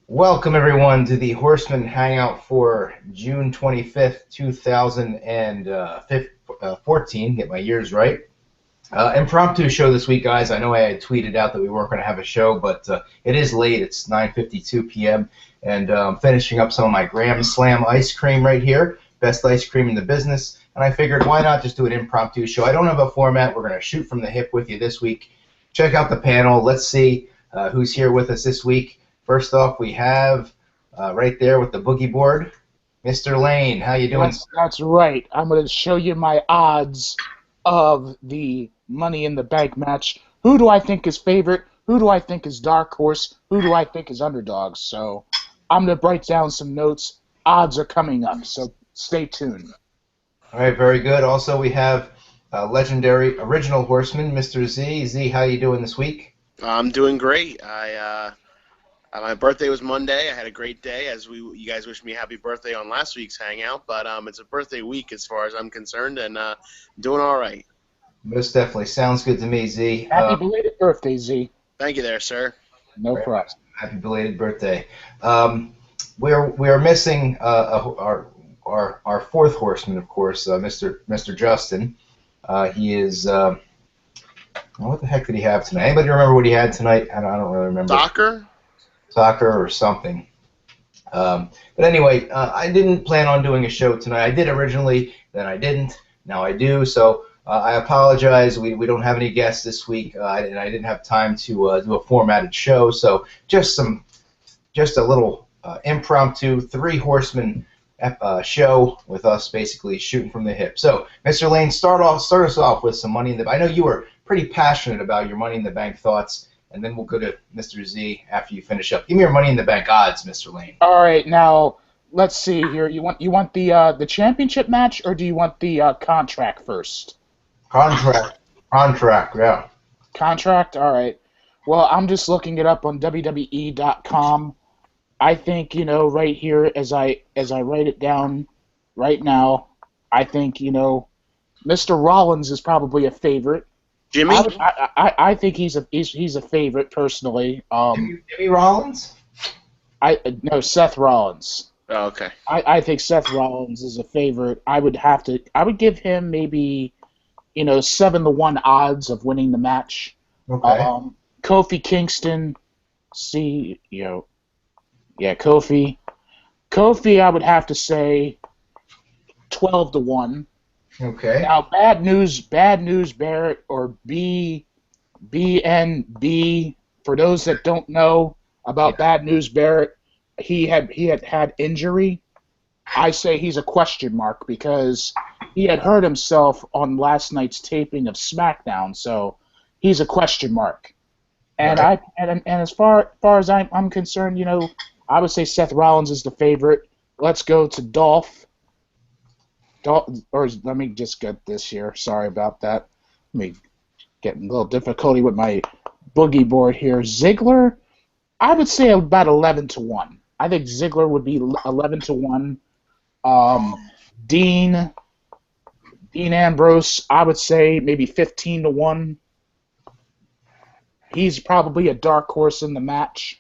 Welcome everyone to the Horsemen Hangout for June 25th, 2014. Get my years right. Impromptu show this week, guys. I know I had tweeted out that we weren't going to have a show, but it is late. It's 9:52 p.m. and I'm finishing up some of my Graham Slam ice cream right here. Best ice cream in the business. And I figured, why not just do an impromptu show? I don't have a format. We're going to shoot from the hip with you this week. Check out the panel. Let's see who's here with us this week. First off, we have right there with the boogie board, Mr. Lane. How you doing? That's right. I'm going to show you my odds of the Money in the Bank match. Who do I think is favorite? Who do I think is dark horse? Who do I think is underdogs? So I'm going to write down some notes. Odds are coming up, so stay tuned. All right, very good. Also, we have legendary original horseman, Mr. Z. Z, how you doing this week? I'm doing great. My birthday was Monday. I had a great day, as you guys wished me happy birthday on last week's hangout. But it's a birthday week as far as I'm concerned, and doing all right. Most definitely. Sounds good to me, Z. Happy belated birthday, Z. Thank you there, sir. No problem. Happy belated birthday. We are missing our fourth horseman, of course, Mr. Justin. He is. What the heck did he have tonight? Anybody remember what he had tonight? I don't really remember. Soccer or something. But anyway, I didn't plan on doing a show tonight. I did originally, then I didn't. Now I do. So I apologize. We don't have any guests this week, and I didn't have time to do a formatted show. So just a little impromptu three horsemen show with us basically shooting from the hip. So Mr. Lane, start us off with some Money in the. I know you were pretty passionate about your Money in the Bank thoughts. And then we'll go to Mr. Z after you finish up. Give me your Money in the Bank odds, Mr. Lane. All right, now let's see here. You want the championship match, or do you want the contract first? Contract, yeah. Contract. All right. Well, I'm just looking it up on WWE.com. I think right here as I write it down right now, I think Mr. Rollins is probably a favorite. Jimmy? I think he's a favorite personally. Jimmy Rollins? No, Seth Rollins. Oh, okay. I think Seth Rollins is a favorite. I would give him maybe 7-1 odds of winning the match. Okay. Kofi Kingston, Kofi. Kofi, I would have to say 12-1. Okay. Now, Bad News Barrett, or BNB, for those that don't know about Bad News Barrett, he had injury. I say he's a question mark because he had hurt himself on last night's taping of SmackDown, so he's a question mark. And right. and as far as I'm concerned, I would say Seth Rollins is the favorite. Let's go to Dolph. Or let me just get this here. Sorry about that. Let me get a little difficulty with my boogie board here. Ziggler, I would say about 11-1. I think Ziggler would be 11-1. Dean Ambrose, I would say maybe 15-1. He's probably a dark horse in the match.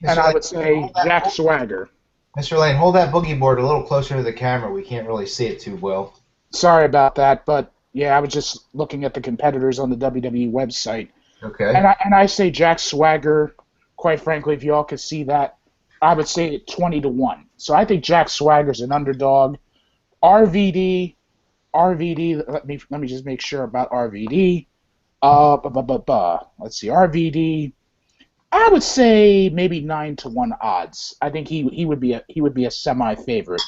And I would say Jack Swagger. Mr. Lane, hold that boogie board a little closer to the camera. We can't really see it too well. Sorry about that, but yeah, I was just looking at the competitors on the WWE website. Okay. And I say Jack Swagger, quite frankly, if y'all could see that, I would say 20-1. So I think Jack Swagger's an underdog. RVD, let me just make sure about RVD. Let's see, RVD. I would say maybe 9-1 odds. I think he would be a semi-favorite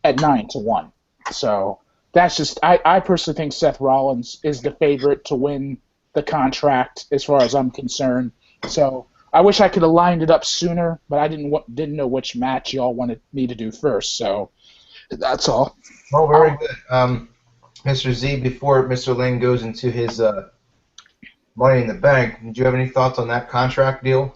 at 9-1. So that's just I personally think Seth Rollins is the favorite to win the contract as far as I'm concerned. So I wish I could have lined it up sooner, but I didn't know which match y'all wanted me to do first. So that's all. Oh, very good. Mr. Z, before Mr. Lane goes into his Money in the Bank, did you have any thoughts on that contract deal?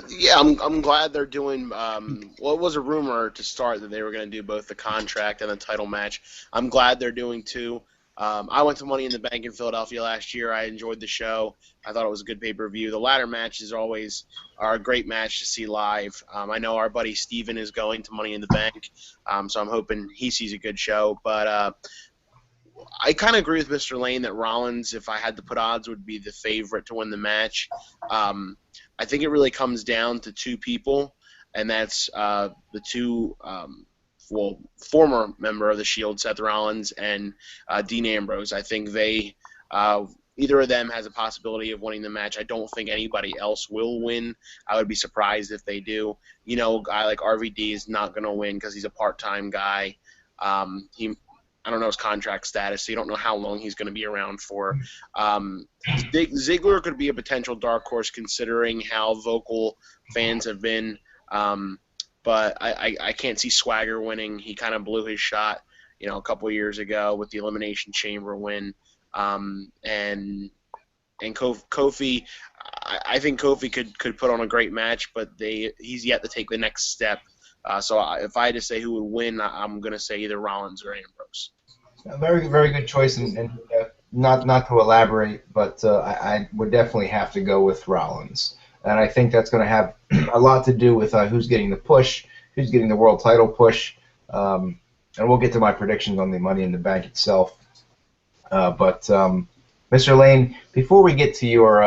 Yeah, I'm glad they're doing. Well, it was a rumor to start that they were going to do both the contract and the title match. I'm glad they're doing two. I went to Money in the Bank in Philadelphia last year. I enjoyed the show. I thought it was a good pay-per-view. The ladder matches always are a great match to see live. I know our buddy Steven is going to Money in the Bank, so I'm hoping he sees a good show. But I kind of agree with Mr. Lane that Rollins, if I had to put odds, would be the favorite to win the match. I think it really comes down to two people, and that's the two former member of the Shield, Seth Rollins, and Dean Ambrose. I think either of them has a possibility of winning the match. I don't think anybody else will win. I would be surprised if they do. You know, a guy like RVD is not going to win because he's a part-time guy. I don't know his contract status, so you don't know how long he's going to be around for. Ziggler could be a potential dark horse considering how vocal fans have been. But I can't see Swagger winning. He kind of blew his shot, a couple years ago with the Elimination Chamber win. And Kofi, I think Kofi could put on a great match, but he's yet to take the next step. So if I had to say who would win, I'm going to say either Rollins or Ambrose. A very, very good choice, and not to elaborate, but I would definitely have to go with Rollins. And I think that's going to have a lot to do with who's getting the push, who's getting the world title push. And we'll get to my predictions on the Money in the Bank itself. But Mr. Lane, before we get to your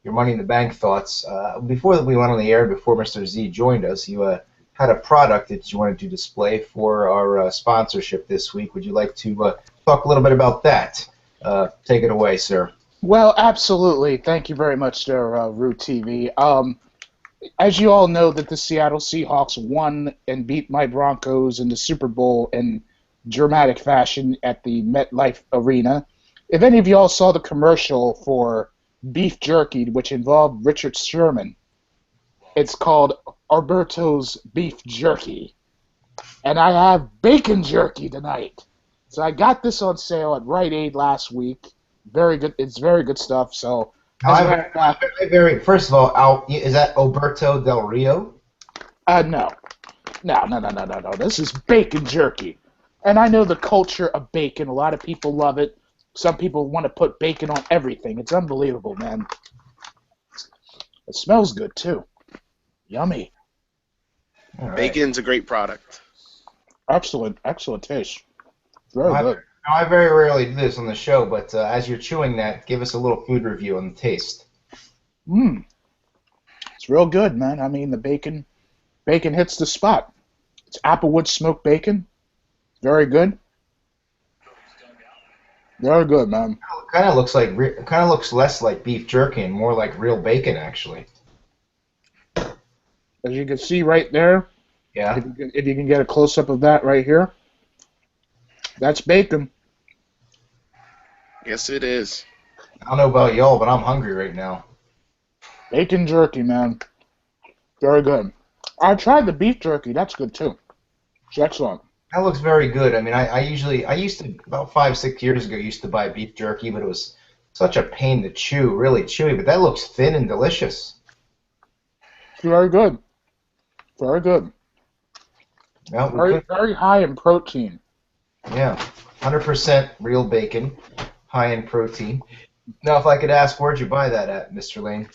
Money in the Bank thoughts, before we went on the air, before Mr. Z joined us, you had a product that you wanted to display for our sponsorship this week. Would you like to talk a little bit about that? Take it away, sir. Well, absolutely. Thank you very much there, Root TV. As you all know, that the Seattle Seahawks won and beat my Broncos in the Super Bowl in dramatic fashion at the MetLife Arena. If any of you all saw the commercial for beef jerky, which involved Richard Sherman, it's called Alberto's Beef Jerky. And I have bacon jerky tonight. So I got this on sale at Rite Aid last week. Very good. It's very good stuff. So, first of all, is that Alberto Del Rio? No. This is bacon jerky, and I know the culture of bacon. A lot of people love it. Some people want to put bacon on everything. It's unbelievable, man. It smells good too. Yummy. Right. Bacon's a great product. Excellent taste. Very good. Now, I very rarely do this on the show, but as you're chewing that, give us a little food review on the taste. It's real good, man. I mean, the bacon hits the spot. It's applewood smoked bacon. Very good. Very good, man. Kind of looks less like beef jerky and more like real bacon, actually. As you can see right there. Yeah. If you can get a close up of that right here. That's bacon. Yes, it is. I don't know about y'all, but I'm hungry right now. Bacon jerky, man. Very good. I tried the beef jerky. That's good, too. It's excellent. That looks very good. I mean, I used to, about 5-6 years ago, used to buy beef jerky, but it was such a pain to chew, really chewy. But that looks thin and delicious. Very good. Very good. Well, very high in protein. Yeah, 100% real bacon, high in protein. Now, if I could ask, where'd you buy that at, Mr. Lane?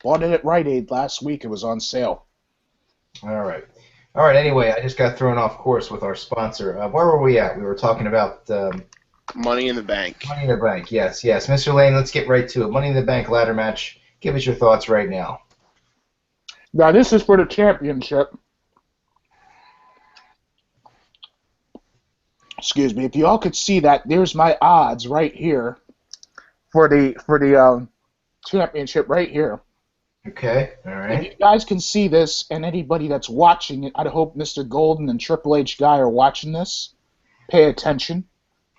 Bought it at Rite Aid last week. It was on sale. All right. Anyway, I just got thrown off course with our sponsor. Where were we at? We were talking about Money in the Bank. Money in the Bank. Yes. Mr. Lane, let's get right to it. Money in the Bank ladder match. Give us your thoughts right now. Now, this is for the championship. Excuse me. If you all could see that, there's my odds right here for the championship right here. Okay. All right. If you guys can see this, and anybody that's watching it, I hope Mr. Golden and Triple H Guy are watching this. Pay attention.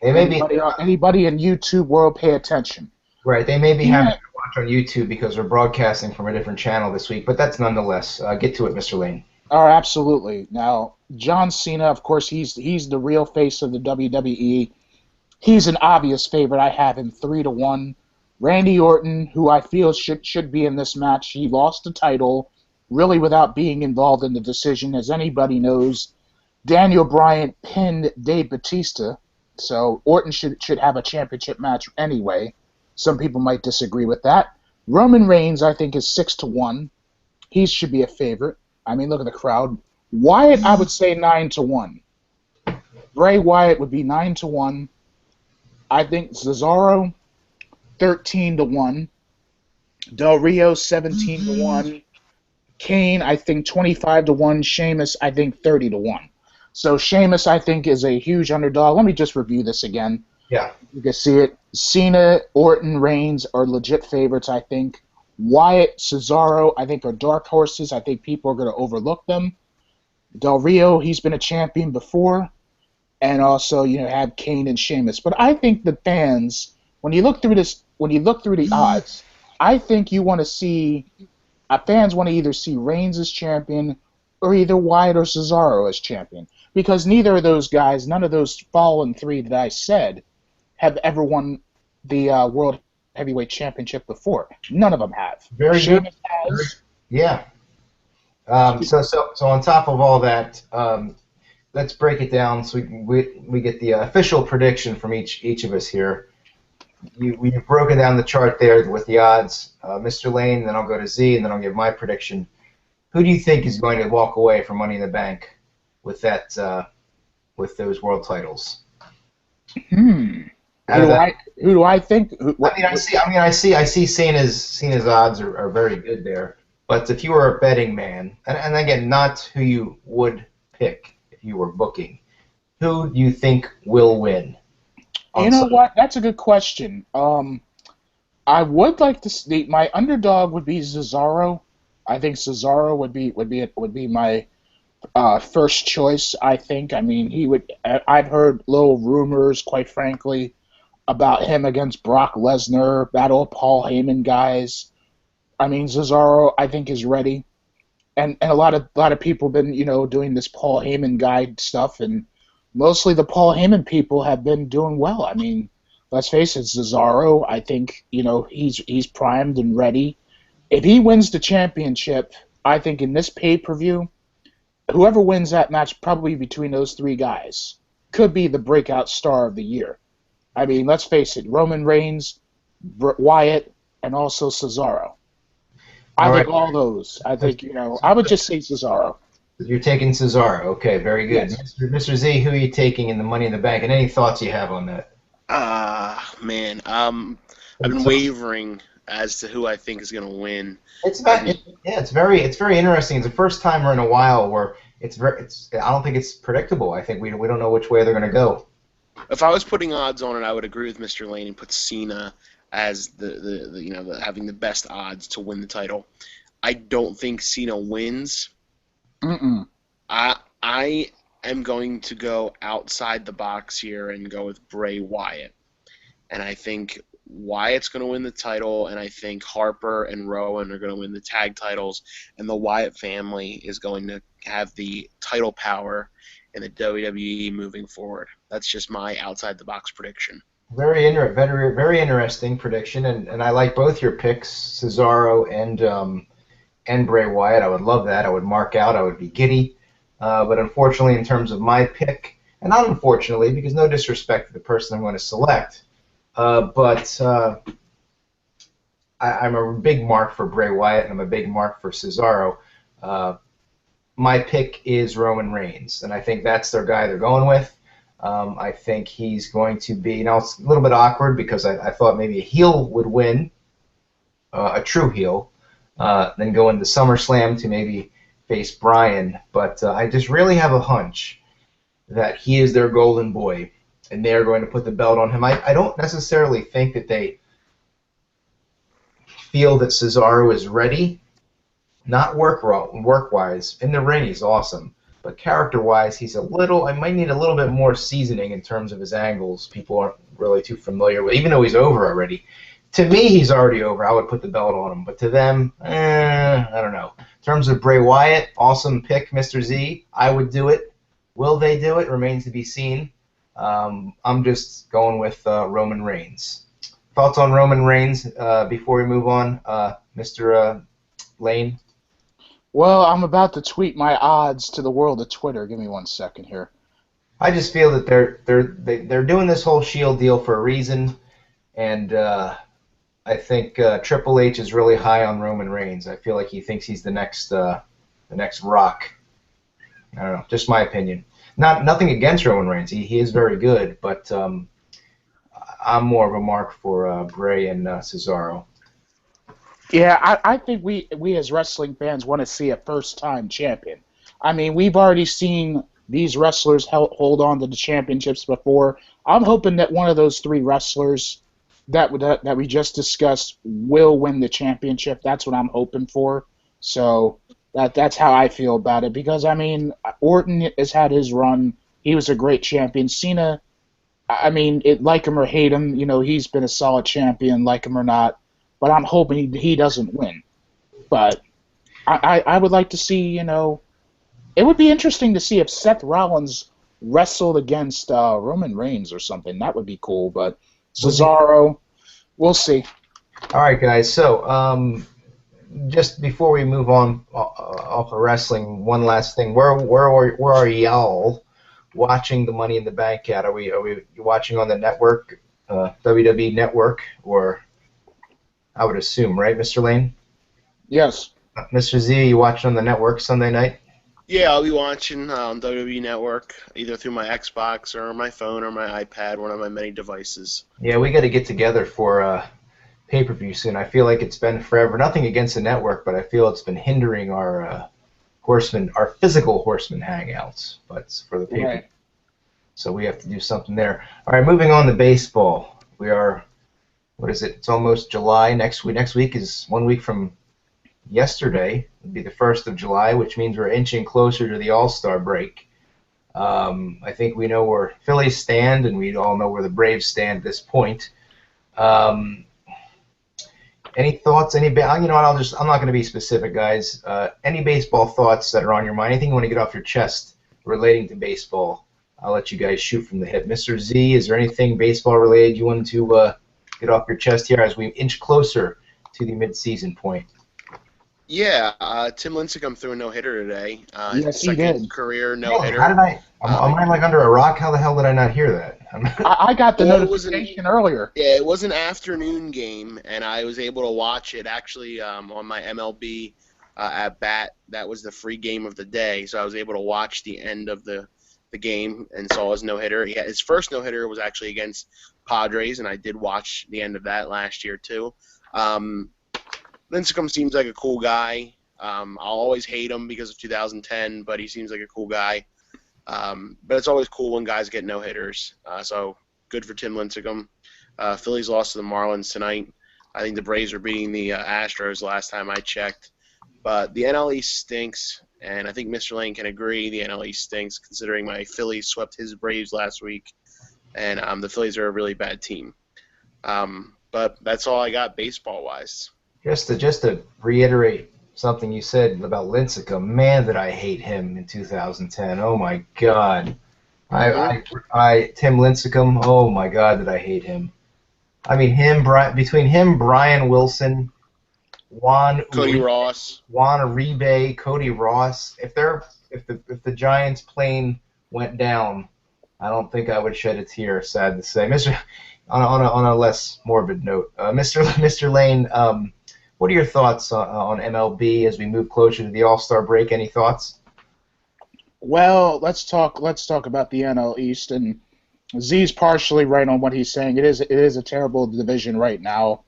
They may anybody in YouTube world, pay attention. Right. They may be having to watch on YouTube because we're broadcasting from a different channel this week, but that's nonetheless. Get to it, Mr. Lane. Oh, absolutely. Now, John Cena, of course, he's the real face of the WWE. He's an obvious favorite. I have him 3-1. Randy Orton, who I feel should be in this match, he lost the title really without being involved in the decision. As anybody knows, Daniel Bryan pinned Dave Bautista. So Orton should have a championship match anyway. Some people might disagree with that. Roman Reigns, I think, is 6-1. He should be a favorite. I mean, look at the crowd. Wyatt, I would say 9-1. Bray Wyatt would be 9-1. I think Cesaro 13-1. Del Rio 17-1. Kane, I think 25-1. Sheamus, I think 30-1. So Sheamus, I think, is a huge underdog. Let me just review this again. Yeah. You can see it. Cena, Orton, Reigns are legit favorites, I think. Wyatt, Cesaro, I think, are dark horses. I think people are going to overlook them. Del Rio, he's been a champion before. And also, have Kane and Sheamus. But I think the fans, when you look through the odds, I think you want to see, fans want to either see Reigns as champion or either Wyatt or Cesaro as champion. Because neither of those guys, none of those fallen three that I said, have ever won the World Heavyweight Championship before. None of them have. Very Sheamus good. has. Yeah. So on top of all that, let's break it down so we get the official prediction from each of us here. We've broken down the chart there with the odds. Mr. Lane, then I'll go to Z, and then I'll give my prediction. Who do you think is going to walk away from Money in the Bank with with those world titles? Who do I think? I see Cena's odds are very good there. But if you were a betting man, and again, not who you would pick if you were booking, who do you think will win? You know what? That's a good question. I would like to see my underdog would be Cesaro. I think Cesaro would be my first choice. I think. I mean, he would. I've heard little rumors, quite frankly, about him against Brock Lesnar, Battle of Paul Heyman guys. I mean, Cesaro, I think, is ready, and a lot of people have been doing this Paul Heyman guide stuff, and mostly the Paul Heyman people have been doing well. I mean, let's face it, Cesaro, I think he's primed and ready. If he wins the championship, I think in this pay-per-view, whoever wins that match, probably between those three guys, could be the breakout star of the year. I mean, let's face it, Roman Reigns, Wyatt, and also Cesaro. I think all those. I think, I would just say Cesaro. You're taking Cesaro. Okay, very good. Yes. Mr. Z, who are you taking in the Money in the Bank? And any thoughts you have on that? Man. I've been wavering as to who I think is going to win. It's very interesting. It's the first time in a while where I don't think it's predictable. I think we don't know which way they're going to go. If I was putting odds on it, I would agree with Mr. Lane and put Cena as the having the best odds to win the title. I don't think Cena wins. I am going to go outside the box here and go with Bray Wyatt. And I think Wyatt's going to win the title, and I think Harper and Rowan are going to win the tag titles, and the Wyatt family is going to have the title power in the WWE moving forward. That's just my outside-the-box prediction. Very interesting prediction, and I like both your picks, Cesaro and Bray Wyatt. I would love that. I would mark out. I would be giddy. But unfortunately, in terms of my pick, and not unfortunately, because no disrespect to the person I'm going to select, but I'm a big mark for Bray Wyatt, and I'm a big mark for Cesaro. My pick is Roman Reigns, and I think that's their guy they're going with. I think he's going to be, it's a little bit awkward because I thought maybe a heel would win, a true heel, then go into SummerSlam to maybe face Bryan. But I just really have a hunch that he is their golden boy, and they're going to put the belt on him. I don't necessarily think that they feel that Cesaro is ready. Not work-wise. In the ring, he's awesome. But character-wise, I might need a little bit more seasoning in terms of his angles. People aren't really too familiar with, even though he's over already. To me, he's already over. I would put the belt on him. But to them, I don't know. In terms of Bray Wyatt, awesome pick, Mr. Z. I would do it. Will they do it? Remains to be seen. I'm just going with Roman Reigns. Thoughts on Roman Reigns before we move on, Mr. Lane? Well, I'm about to tweet my odds to the world of Twitter. Give me 1 second here. I just feel that they're doing this whole Shield deal for a reason, and I think Triple H is really high on Roman Reigns. I feel like he thinks he's the next Rock. I don't know, just my opinion. Nothing against Roman Reigns. He is very good, but I'm more of a mark for Bray and Cesaro. Yeah, I think we as wrestling fans want to see a first-time champion. I mean, we've already seen these wrestlers hold on to the championships before. I'm hoping that one of those three wrestlers that we just discussed will win the championship. That's what I'm hoping for. So that's how I feel about it. Because I mean, Orton has had his run. He was a great champion. Cena, I mean, like him or hate him, he's been a solid champion, like him or not. But I'm hoping he doesn't win. But I would like to see, it would be interesting to see if Seth Rollins wrestled against Roman Reigns or something. That would be cool. But Cesaro, we'll see. All right, guys. So just before we move on off of wrestling, one last thing. Where are y'all watching the Money in the Bank at? Are we watching on the network, WWE Network, or I would assume, right, Mr. Lane? Yes. Mr. Z, you watching on the network Sunday night? Yeah, I'll be watching on WWE Network, either through my Xbox or my phone or my iPad, one of my many devices. Yeah, we got to get together for pay-per-view soon. I feel like it's been forever. Nothing against the network, but I feel it's been hindering our physical Horsemen hangouts, but it's for the pay-per-view. Right. So we have to do something there. All right, moving on to baseball. We are, what is it? It's almost July. Next week is 1 week from yesterday. It'll be the 1st of July, which means we're inching closer to the All-Star break. I think we know where Phillies stand, and we all know where the Braves stand at this point. Any thoughts? You know what? I'm not going to be specific, guys. Any baseball thoughts that are on your mind? Anything you want to get off your chest relating to baseball? I'll let you guys shoot from the hip. Mr. Z, is there anything baseball related you want to get off your chest here as we inch closer to the mid-season point? Yeah, Tim Lincecum threw a no-hitter today. Yes, he second did. career no-hitter. How did am I like under a rock? How the hell did I not hear that? I got the Well, notification earlier. Yeah, it was an afternoon game, and I was able to watch it actually on my MLB at bat. That was the free game of the day, so I was able to watch the end of the game and saw his no-hitter. His first no-hitter was actually against Padres, and I did watch the end of that last year too. Lincecum seems like a cool guy. I'll always hate him because of 2010, but he seems like a cool guy. But it's always cool when guys get no-hitters. So good for Tim Lincecum. Phillies lost to the Marlins tonight. I think the Braves were beating the Astros last time I checked. But the NL East stinks, and I think Mr. Lane can agree the NL East stinks considering my Phillies swept his Braves last week, and the Phillies are a really bad team. But that's all I got baseball-wise. Just to reiterate something you said about Lincecum, man, did I hate him in 2010. Oh my God, Tim Lincecum. Oh my God, did I hate him. I mean, between him, Brian Wilson, Cody Ross, Juan Uribe, Cody Ross. If the Giants plane went down, I don't think I would shed a tear. Sad to say, on a less morbid note, Mr. Lane. What are your thoughts on MLB as we move closer to the All-Star break? Any thoughts? Well, let's talk about the NL East, and Z's partially right on what he's saying. It is a terrible division right now.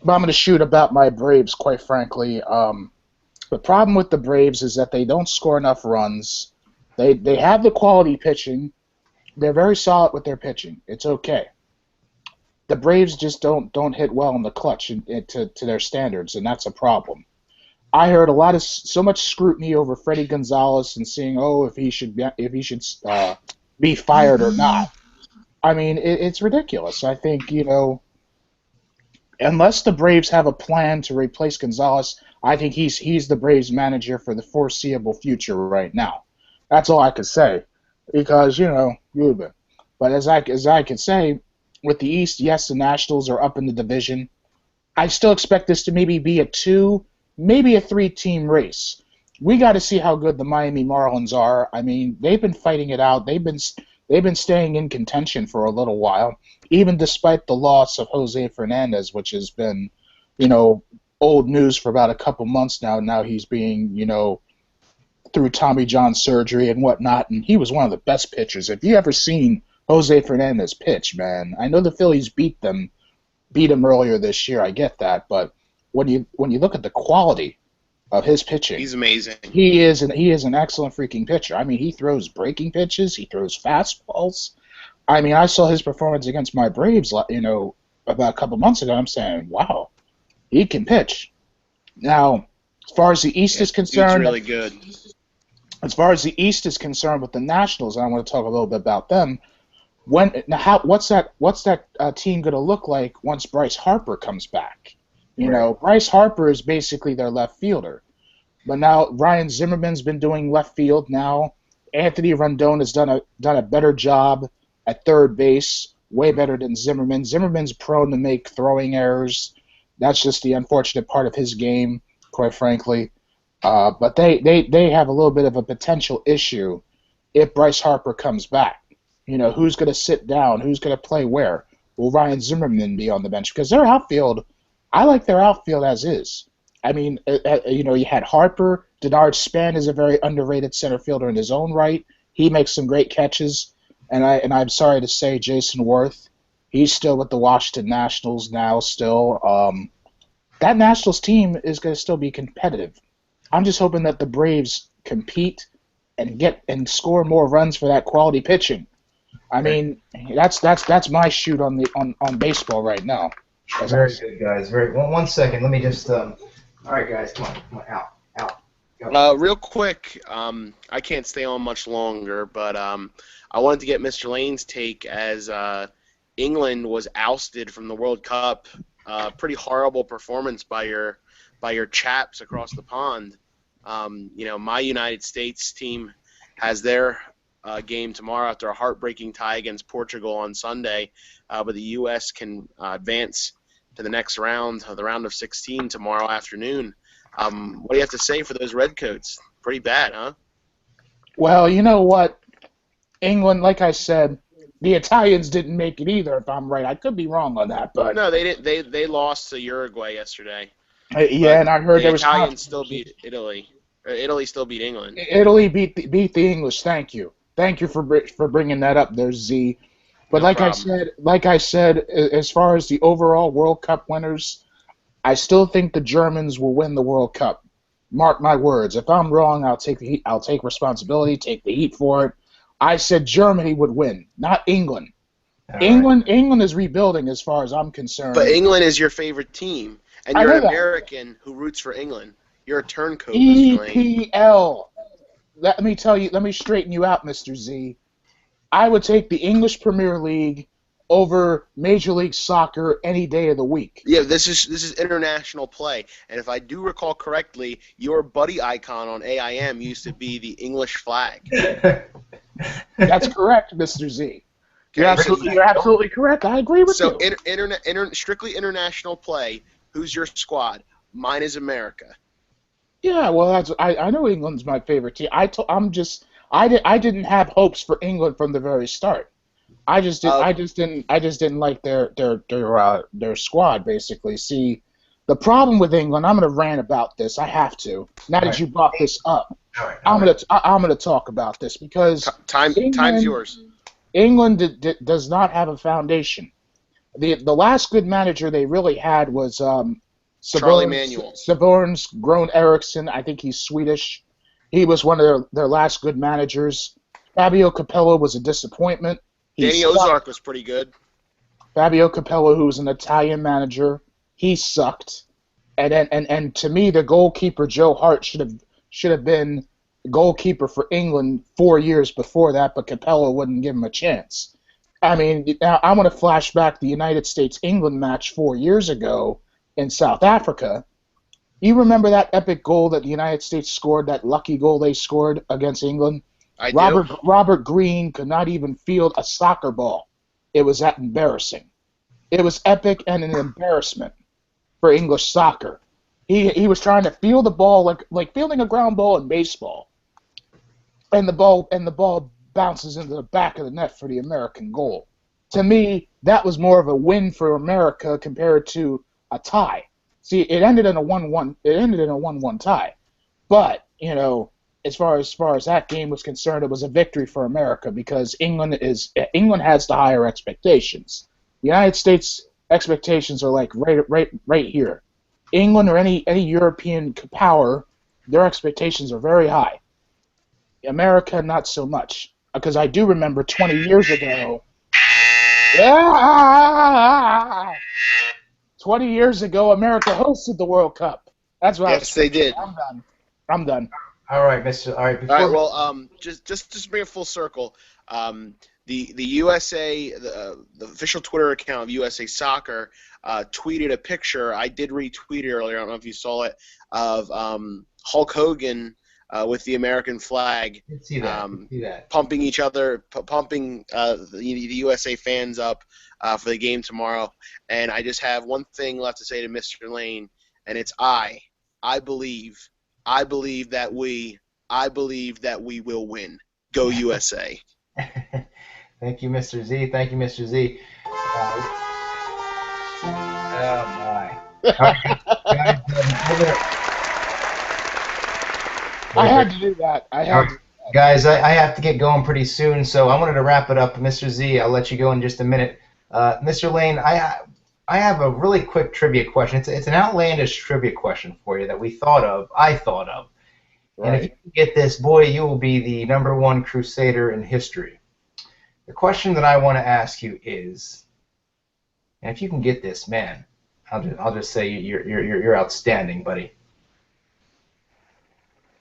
But I'm going to shoot about my Braves, quite frankly. The problem with the Braves is that they don't score enough runs. They have the quality pitching. They're very solid with their pitching. It's okay. The Braves just don't hit well in the clutch to their standards, and that's a problem. I heard so much scrutiny over Freddie Gonzalez and seeing if he should be fired or not. I mean, it's ridiculous. I think unless the Braves have a plan to replace Gonzalez, I think he's the Braves manager for the foreseeable future right now. That's all I could say, because but as I can say. With the East, yes, the Nationals are up in the division. I still expect this to maybe be a 2, maybe a 3-team race. we got to see how good the Miami Marlins are. I mean, they've been fighting it out. They've been staying in contention for a little while, even despite the loss of Jose Fernandez, which has been, old news for about a couple months now. Now he's being, through Tommy John surgery and whatnot, and he was one of the best pitchers. If you ever seen Jose Fernandez pitch, man, I know the Phillies beat him earlier this year. I get that, but when you look at the quality of his pitching, he's amazing. He is an excellent freaking pitcher. I mean, he throws breaking pitches, he throws fastballs. I mean, I saw his performance against my Braves, about a couple months ago. I'm saying, wow, he can pitch. Now, as far as the East is concerned, he's really good. As far as the East is concerned with the Nationals, I want to talk a little bit about them. What's that team going to look like once Bryce Harper comes back? Bryce Harper is basically their left fielder. But now Ryan Zimmerman's been doing left field now. Anthony Rendon has done a better job at third base, way better than Zimmerman. Zimmerman's prone to make throwing errors. That's just the unfortunate part of his game, quite frankly. But they have a little bit of a potential issue if Bryce Harper comes back. Who's going to sit down? Who's going to play where? Will Ryan Zimmerman be on the bench? Because their outfield, I like their outfield as is. I mean, you had Harper. Denard Span is a very underrated center fielder in his own right. He makes some great catches. And I'm sorry to say, Jason Worth, he's still with the Washington Nationals now still. That Nationals team is going to still be competitive. I'm just hoping that the Braves compete and score more runs for that quality pitching. I mean, that's my shoot on baseball right now. Very good, guys. One second. Let me just. All right, guys, come on, out. Go. Real quick, I can't stay on much longer, but I wanted to get Mr. Lane's take as England was ousted from the World Cup. Pretty horrible performance by your chaps across the pond. My United States team has their game tomorrow after a heartbreaking tie against Portugal on Sunday, but the U.S. can advance to the next round, the round of 16 tomorrow afternoon. What do you have to say for those Redcoats? Pretty bad, huh? Well, you know what? England, like I said, the Italians didn't make it either, if I'm right. I could be wrong on that, but no, they didn't. They lost to Uruguay yesterday. Yeah, and I heard there was the Italians still beat Italy. Italy still beat England. Italy beat the English. Thank you for bringing that up there, Z. But No like problem. I said, as far as the overall World Cup winners, I still think the Germans will win the World Cup. Mark my words. If I'm wrong, I'll take the heat. I'll take responsibility. Take the heat for it. I said Germany would win, not England. All England is rebuilding as far as I'm concerned. But England is your favorite team, and I you're know an that. American who roots for England. You're a turncoat, Mr. Lane. EPL. Let me straighten you out, Mr. Z. I would take the English Premier League over Major League Soccer any day of the week. Yeah, this is international play, and if I do recall correctly, your buddy icon on AIM used to be the English flag. That's correct, Mr. Z. You're Okay, absolutely correct. I agree with so you. strictly international play. Who's your squad? Mine is America. Yeah, well, I know England's my favorite team. I didn't have hopes for England from the very start. I just didn't like their squad basically. See, the problem with England, I'm going to rant about this. I have to. Now that you brought this up, I'm going to talk about this because Time's yours. England does not have a foundation. The last good manager they really had was Charlie Manuel. Savörns Groen Eriksson. I think he's Swedish. He was one of their last good managers. Fabio Capello was a disappointment. Danny Ozark was pretty good. Fabio Capello, who was an Italian manager, he sucked. And to me, the goalkeeper Joe Hart should have been goalkeeper for England 4 years before that, but Capello wouldn't give him a chance. I mean, now I want to flash back the United States-England match 4 years ago in South Africa. You remember that epic goal that the United States scored, that lucky goal they scored against England? I do. Robert Green could not even field a soccer ball. It was that embarrassing. It was epic and an embarrassment for English soccer. he was trying to field the ball like fielding a ground ball in baseball, and the ball bounces into the back of the net for the American goal. To me, that was more of a win for America compared to a tie. See, it ended in a 1-1. It ended in a 1-1 tie. But as far as that game was concerned, it was a victory for America because England has the higher expectations. The United States expectations are like right here. England or any European power, their expectations are very high. America, not so much. Because I do remember 20 years ago. Yeah! 20 years ago, America hosted the World Cup. That's what I was. Yes, they did. I'm done. All right, Mr. All right. All right. Well, just to bring it full circle, the USA, the official Twitter account of USA Soccer, tweeted a picture. I did retweet it earlier. I don't know if you saw it, of Hulk Hogan with the American flag, see that. pumping each other, pumping the USA fans up for the game tomorrow. And I just have one thing left to say to Mr. Lane, and it's I believe that we will win. Go USA. Thank you, Mr. Z. Thank you, Mr. Z. Oh my. I had to do that. Guys, I have to get going pretty soon, so I wanted to wrap it up. Mr. Z, I'll let you go in just a minute. Mr. Lane, I have a really quick trivia question. It's an outlandish trivia question for you that I thought of. Right. And if you can get this, boy, you will be the #1 crusader in history. The question that I want to ask you is, and if you can get this, man, I'll just say you're outstanding, buddy.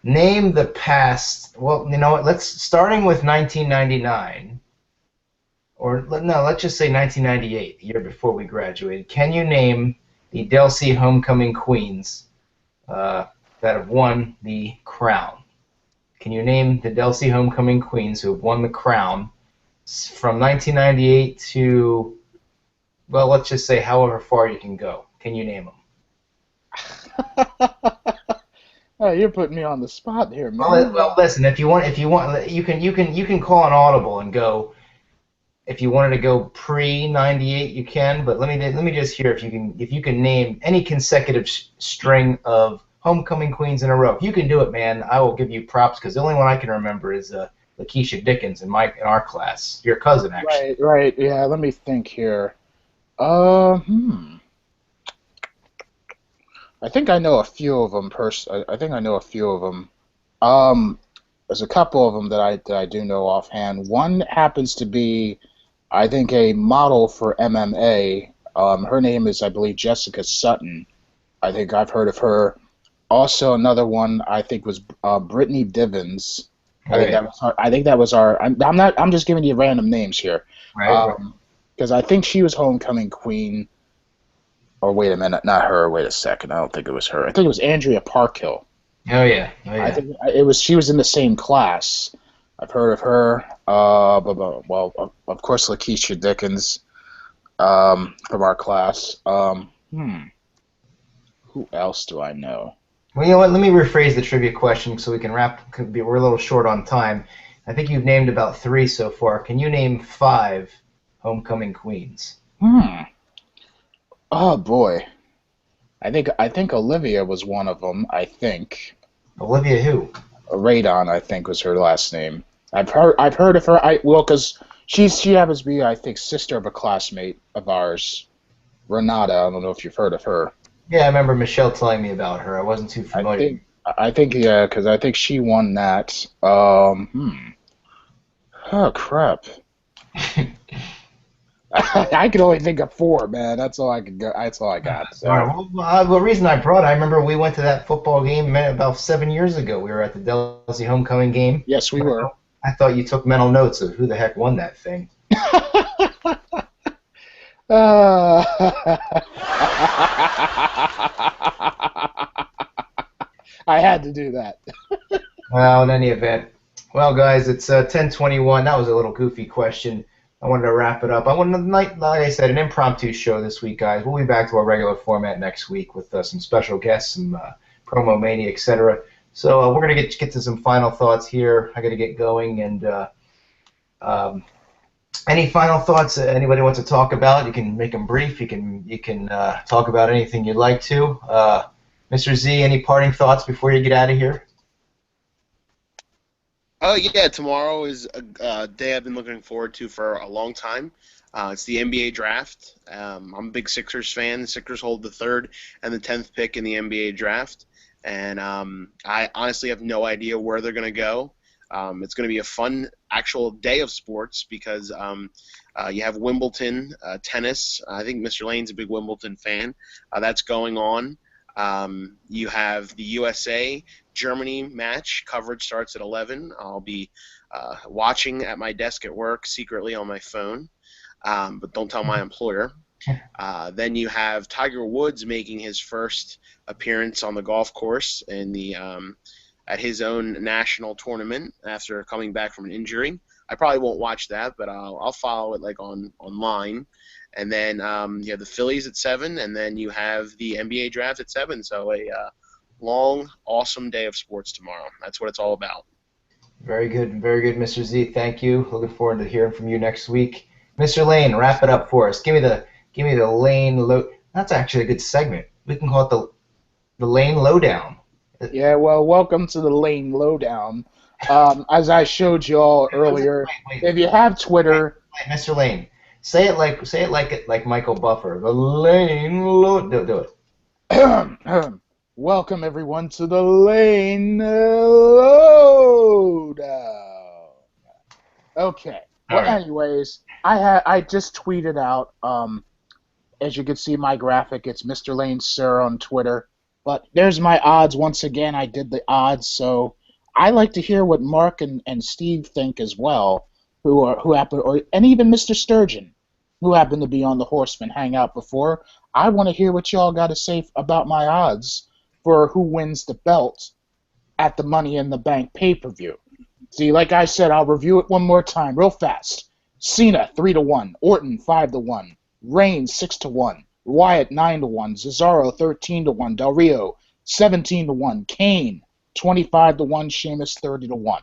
Name the past. Well, you know what? Starting with 1999, or no, let's just say 1998, the year before we graduated. Can you name the Delsey Homecoming Queens that have won the crown? Can you name the Delsey Homecoming Queens who have won the crown from 1998 to, well, let's just say however far you can go? Can you name them? Oh, you're putting me on the spot here, man. Well, listen. If you want, you can call an audible and go. If you wanted to go pre-98, you can. But let me just hear if you can name any consecutive string of homecoming queens in a row. If you can do it, man, I will give you props because the only one I can remember is Lakeisha Dickens in our class. Your cousin, actually. Right. Yeah. Let me think here. I think I know a few of them. I think I know a few of them. There's a couple of them that I do know offhand. One happens to be, I think, a model for MMA. Her name is, I believe, Jessica Sutton. I think I've heard of her. Also, another one I think was Brittany Divins. Right. I think that was our. I'm just giving you random names here. Right. Because I think she was homecoming queen. Or wait a minute, not her. Wait a second. I don't think it was her. I think it was Andrea Parkhill. Oh yeah. I think it was. She was in the same class. I've heard of her. Well, of course, Lakeisha Dickens from our class. Who else do I know? Well, you know what? Let me rephrase the trivia question so we can wrap. We're a little short on time. I think you've named about 3 so far. Can you name 5 homecoming queens? Oh boy, I think Olivia was one of them. I think. Olivia who? Radon, I think, was her last name. I've heard of her. Because she happens to be, I think, sister of a classmate of ours, Renata. I don't know if you've heard of her. Yeah, I remember Michelle telling me about her. I wasn't too familiar. I think yeah, because I think she won that. Oh crap. I can only think of 4, man. That's all I could go. That's all I got. So. All right. Well, the reason I brought it, I remember we went to that football game about 7 years ago. We were at the Delsey homecoming game. Yes, we were. I thought you took mental notes of who the heck won that thing. I had to do that. Well, in any event. Well, guys, it's 10:21. That was a little goofy question. I wanted to wrap it up. I wanted, like I said, an impromptu show this week, guys. We'll be back to our regular format next week with some special guests, some promo mania, etc. So we're gonna get to some final thoughts here. I got to get going, and any final thoughts anybody wants to talk about? You can make them brief. You can talk about anything you'd like to. Mr. Z, any parting thoughts before you get out of here? Oh yeah, tomorrow is a day I've been looking forward to for a long time. It's the NBA draft. I'm a big Sixers fan. The Sixers hold the 3rd and the 10th pick in the NBA draft, and I honestly have no idea where they're going to go. It's going to be a fun actual day of sports because you have Wimbledon tennis. I think Mr. Lane's a big Wimbledon fan. That's going on. You have the USA-Germany match. Coverage starts at 11. I'll be watching at my desk at work secretly on my phone, but don't tell my employer. Then you have Tiger Woods making his first appearance on the golf course in the at his own national tournament after coming back from an injury. I probably won't watch that, but I'll follow it like online. And then you have the Phillies at 7, and then you have the NBA draft at 7. So a long, awesome day of sports tomorrow. That's what it's all about. Very good, Mr. Z. Thank you. Looking forward to hearing from you next week. Mr. Lane, wrap it up for us. Give me the Lane low. That's actually a good segment. We can call it the Lane Lowdown. Yeah, well, welcome to the Lane Lowdown. As I showed you all earlier, wait. if you have Twitter, Wait, Mr. Lane, say it like Michael Buffer. The Lane Low. Do it. Welcome everyone to the Lane Lowdown. Okay. Well, anyways, I just tweeted out. As you can see, my graphic. It's Mr. Lane Sir on Twitter. But there's my odds. Once again, I did the odds, so I like to hear what Mark and Steve think as well, and even Mr. Sturgeon, who happened to be on the Horsemen Hangout before. I want to hear what y'all got to say about my odds for who wins the belt at the Money in the Bank pay-per-view. See, like I said, I'll review it one more time, real fast. Cena 3-1, Orton 5-1, Reigns 6-1. Wyatt 9-1, Cesaro 13-1, Del Rio 17-1, Kane 25-1, Sheamus 30-1.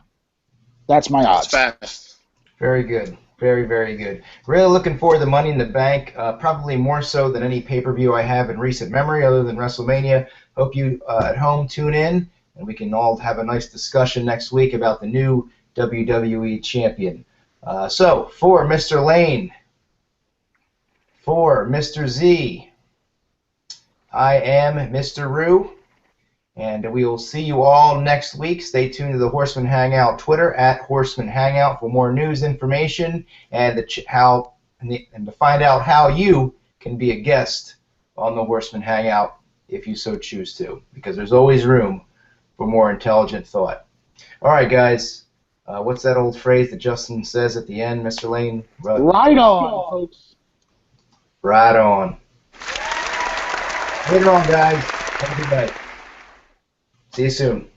That's my odds. That's fast. Very good, very good. Really looking forward to Money in the Bank. Probably more so than any pay-per-view I have in recent memory, other than WrestleMania. Hope you at home tune in, and we can all have a nice discussion next week about the new WWE champion. So for Mr. Lane. For Mr. Z, I am Mr. Rue, and we will see you all next week. Stay tuned to the Horseman Hangout Twitter at Horseman Hangout for more news, information, and to find out how you can be a guest on the Horseman Hangout if you so choose to, because there's always room for more intelligent thought. All right, guys. What's that old phrase that Justin says at the end, Mr. Lane? Right on, folks. Right on. Later on, guys. Have a good night. See you soon.